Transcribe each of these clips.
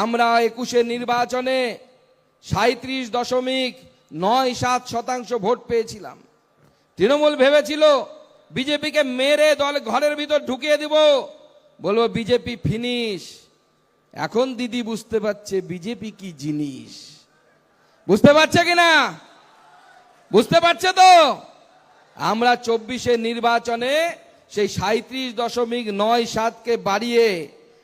আমরা 21-এর নির্বাচনে 37.97% ভোট পেয়েছিলাম। তৃণমূল ভেবেছিল বিজেপিকে মেরে দল ঘরের ভিতর ঢুকিয়ে দিব, বলবো বিজেপি ফিনিশ। এখন দিদি বুঝতে পারছে বিজেপি কি জিনিস। বুঝতে পারছে কিনা? বুঝতে পারছে তো? আমরা 24-এর নির্বাচনে সেই 37.97কে বাড়িয়ে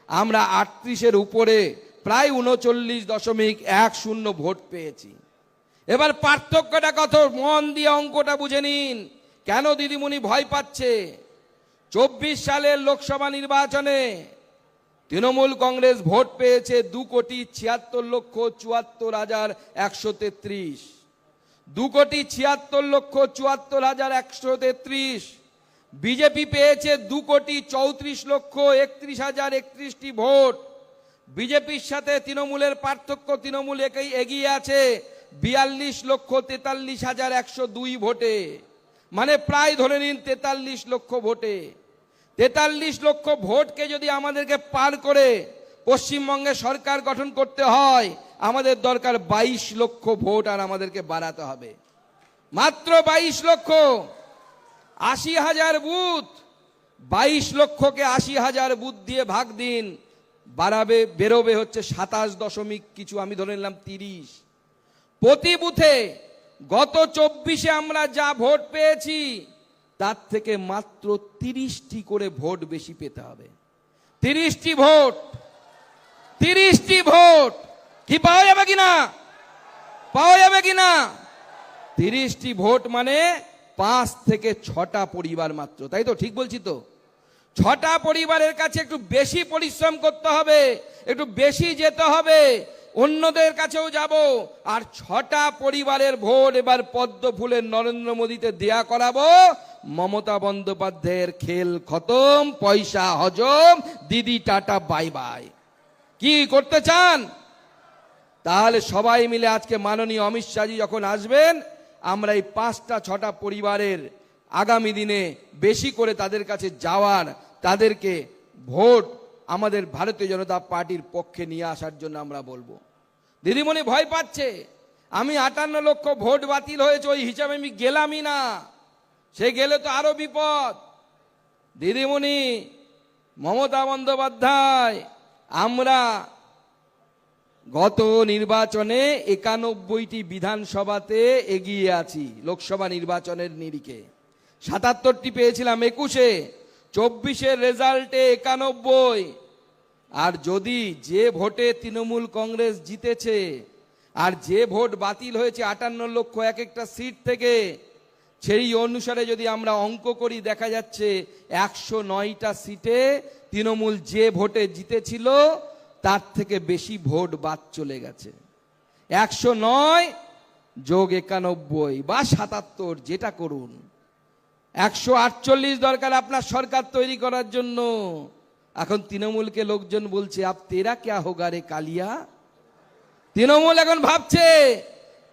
আমরা 38-এর উপরে প্রায় 39.10 ভোট পেয়েছি। এবার পার্থক্যটা কত মন দিয়ে অঙ্কটা বুঝে নিন। কেন দিদিমণি ভয় পাচ্ছে? 24 সালের লোকসভা নির্বাচনে তৃণমূল কংগ্রেস ভোট পেয়েছে 2,76,74,133। 2,76,74,133। বিজেপি পেয়েছে 2,34,31,031টি ভোট। বিজেপির সাথে তৃণমূলের পার্থক্য, তৃণমূল এগিয়ে আছে 42,43,102 ভোটে, মানে প্রায় ধরে নিন 43 লক্ষ ভোটে। 43 লক্ষ ভোটকে যদি আমাদেরকে পার করে পশ্চিমবঙ্গে সরকার গঠন করতে হয়, আমাদের দরকার 22 লক্ষ ভোট, আর আমাদেরকে বাড়াতে হবে মাত্র 22 লক্ষ। 80,000 বুথ, 22 লক্ষকে 80,000 বুথ দিয়ে ভাগ দিন, বেরোবে হচ্ছে 27 দশমিক কিছু, আমি ধরে নিলাম 30। প্রতি বুথে গত 24-এ আমরা যা ভোট পেয়েছি তার থেকে মাত্র 30টি করে ভোট বেশি পেতে হবে। 30টি ভোট, 30টি ভোট কি পাওয়া যাবে কিনা? পাওয়া যাবে কিনা? 30টি ভোট মানে 5 থেকে 6টা পরিবার মাত্র, তাই তো? ঠিক বলছি তো? 6টা পরিবারের কাছে একটু বেশি পরিশ্রম করতে হবে, একটু বেশি যেতে হবে, অন্যদের কাছেও যাব, আর 6টা পরিবারের ভোট এবার পদ্ম ফুলের নরেন্দ্র মোদীতে দেয়া করাবো। মমতা বন্দ্যোপাধ্যায়ের খেল খতম, পয়সা হজম, দিদি টাটা বাই বাই। কি করতে চান? তাহলে সবাই মিলে আজকে মাননীয় অমিত শাহজি যখন আসবেন, আমরা এই 5টা 6টা পরিবারের আগামী দিনে বেশি করে তাদের কাছে যাওয়ার, তাদেরকে ভোট আমাদের ভারতীয় জনতা পার্টির পক্ষে নিয়ে আসার জন্য আমরা বলবো। দিদিমণি ভয় পাচ্ছে, আমি 58 লক্ষ ভোট বাতিল হয়েছে ওই হিসাবে আমি গেলামই না, সে গেলে তো আরো বিপদ। দিদিমণি, মমতা বন্দ্যোপাধ্যায়, আমরা গত নির্বাচনে 91টি বিধানসভাতে এগিয়ে আছি লোকসভা নির্বাচনের নিরিখে। 77টি পেয়েছিলাম 21-এ, 24-এর রেজাল্টে 91। আর যদি যে ভোটে তৃণমূল কংগ্রেস জিতেছে আর যে ভোট বাতিল হয়েছে 58 লক্ষ এক একটা সিট থেকে, সেই অনুসারে যদি আমরা অঙ্ক করি, দেখা যাচ্ছে 109টা সিটে তৃণমূল যে ভোটে জিতেছিল তার থেকে বেশি ভোট বাদ চলে গেছে। 109 যোগ 91 বা 77, যেটা করুন, 148 দরকার আপনার সরকার তৈরি করার জন্য। এখন তৃণমূলকে লোকজন বলছে আপ তেরা ক্যা হোগা রে কালিয়া। তৃণমূল এখন ভাবছে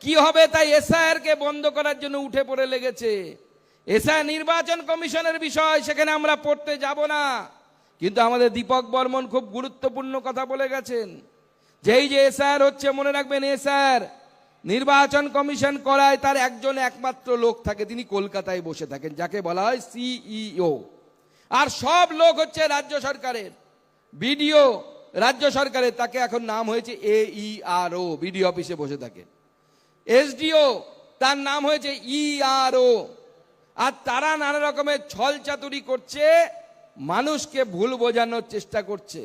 কি হবে, তাই এসআইআর কে বন্ধ করার জন্য উঠে পড়ে লেগেছে। এসআইআর নির্বাচন কমিশনের বিষয়, সেখানে আমরা পড়তে যাব না, কিন্তু আমাদের দীপক বর্মন খুব গুরুত্বপূর্ণ কথা বলে গেছেন। যেই যে এসআইআর হচ্ছে, মনে রাখবেন, এসআইআর নির্বাচন কমিশন করায় তার একজন একমাত্র লোক থাকে, তিনি কলকাতায় বসে থাকেন, যাকে বলা হয় সিইও। আর সব লোক হচ্ছে রাজ্য সরকারের, বিডিও রাজ্য সরকারের, তাকে এখন নাম হয়েছে AERO, বিডিও অফিসে বসে থাকে। এসডিও, তার নাম হয়েছে ERO। আর তারা নানা রকমের ছল চাতুরি করছে, মানুষকে ভুল বোঝানোর চেষ্টা করছে।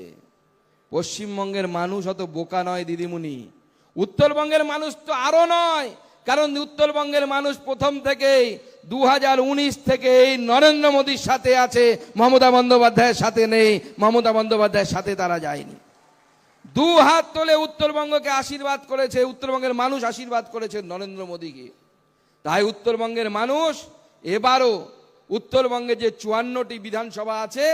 পশ্চিমবঙ্গের মানুষ অত বোকা নয় দিদিমণি, উত্তরবঙ্গের মানুষ তো আরো নয়, কারণ উত্তরবঙ্গের মানুষ প্রথম থেকেই 2019 থেকে এই নরেন্দ্র মোদীর সাথে আছে, মমতা বন্দ্যোপাধ্যায়ের সাথে নেই, মমতা বন্দ্যোপাধ্যায়ের সাথে তারা যায়নি। 2 হাত তোলে উত্তরবঙ্গকে আশীর্বাদ করেছে, উত্তরবঙ্গের মানুষ আশীর্বাদ করেছে নরেন্দ্র মোদীকে। তাই উত্তরবঙ্গের মানুষ এবারও উত্তরবঙ্গে যে 54টি বিধানসভা আছে,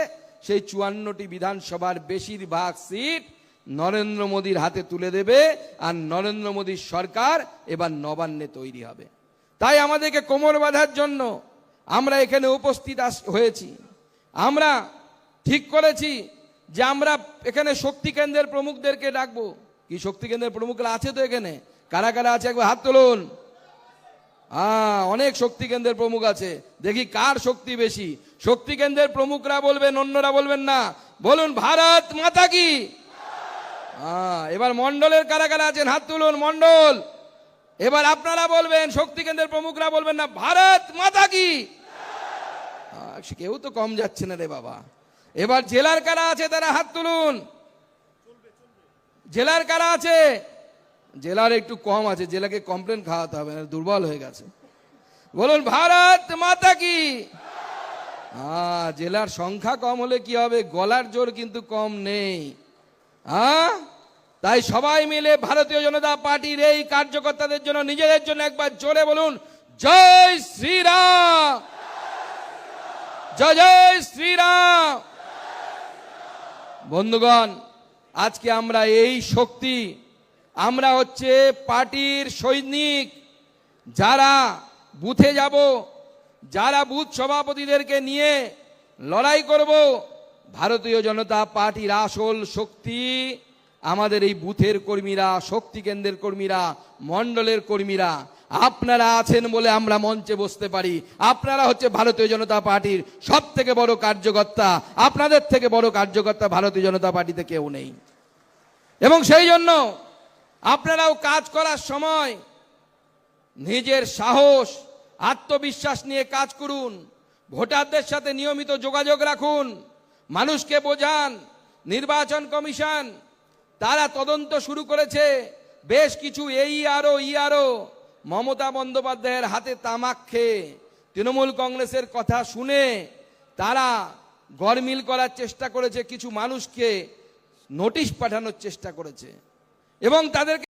সেই 54টি বিধানসভার বেশিরভাগ সিট নরেন্দ্র মোদীর হাতে তুলে দেবে, আর নরেন্দ্র মোদীর সরকার এবার নবান্নে তৈরি হবে। তাই আমাদেরকে কোমর বাঁধার জন্য আমরা এখানে উপস্থিত হয়েছি। আমরা ঠিক করেছি যে আমরা এখানে শক্তি কেন্দ্রের প্রমুখদেরকে ডাকবো। কি শক্তি কেন্দ্রের প্রমুখরা আছে তো এখানে? কারা কারা আছে একবার হাত তুলুন। অনেক শক্তি কেন্দ্রের প্রমুখ আছে, দেখি কার শক্তি বেশি। শক্তি কেন্দ্রের প্রমুখরা বলবেন, অন্যরা বলবেন না। বলুন ভারত মাতা কি। এবার মন্ডলের কারা কারা আছেন হাত তুলুন, মন্ডল। এবার আপনারা বলবেন, শক্তি কেন্দ্রের প্রমুখরা বলবেন না ভারত মাতা কি। কেউ তো কম যাচ্ছে না রে বাবা। এবার জেলার কারা আছে তারা হাত তুলুন। জেলার কারা আছে? জেলার একটু কম আছে, জেলাকে কমপ্লেন খাওয়াতে হবে, দুর্বল হয়ে গেছে। বলুন ভারত মাতা কি। জেলার সংখ্যা কম হলে কি হবে, গলার জোর কিন্তু কম নেই। তাই সবাই মিলে ভারতীয় জনতা পার্টির এই কার্যকর্তাদের জন্য, নিজেদের জন্য একবার জোরে বলুন জয় শ্রীরাম, জয় জয় শ্রীরাম। বন্ধুগণ, আজকে আমরা এই শক্তি, আমরা হচ্ছে পার্টির সৈনিক, যারা বুথে যাব, যারা বুথ সভাপতিদেরকে নিয়ে লড়াই করব। ভারতীয় জনতা পার্টির আসল শক্তি আমাদের এই বুথের কর্মীরা, শক্তি কেন্দ্রের কর্মীরা, মণ্ডলের কর্মীরা। আপনারা আছেন বলে আমরা মঞ্চে বসতে পারি। আপনারা হচ্ছে ভারতীয় জনতা পার্টির সব থেকে বড় কার্যকর্তা। আপনাদের থেকে বড় কার্যকর্তা ভারতীয় জনতা পার্টিতে কেউ নেই। এবং সেই জন্য আপনারাও কাজ করার সময় নিজের সাহস, আত্মবিশ্বাস নিয়ে কাজ করুন। ভোটারদের সাথে নিয়মিত যোগাযোগ রাখুন, মানুষকে বোঝান। নির্বাচন কমিশন তারা তদন্ত শুরু করেছে বেশ কিছু ইআরও মমতা বন্দ্যোপাধ্যায়ের হাতে তামাক খেয়ে তৃণমূল কংগ্রেসের কথা শুনে তারা গরমিল করার চেষ্টা করেছে, কিছু মানুষকে নোটিশ পাঠানোর চেষ্টা করেছে এবং তাদেরকে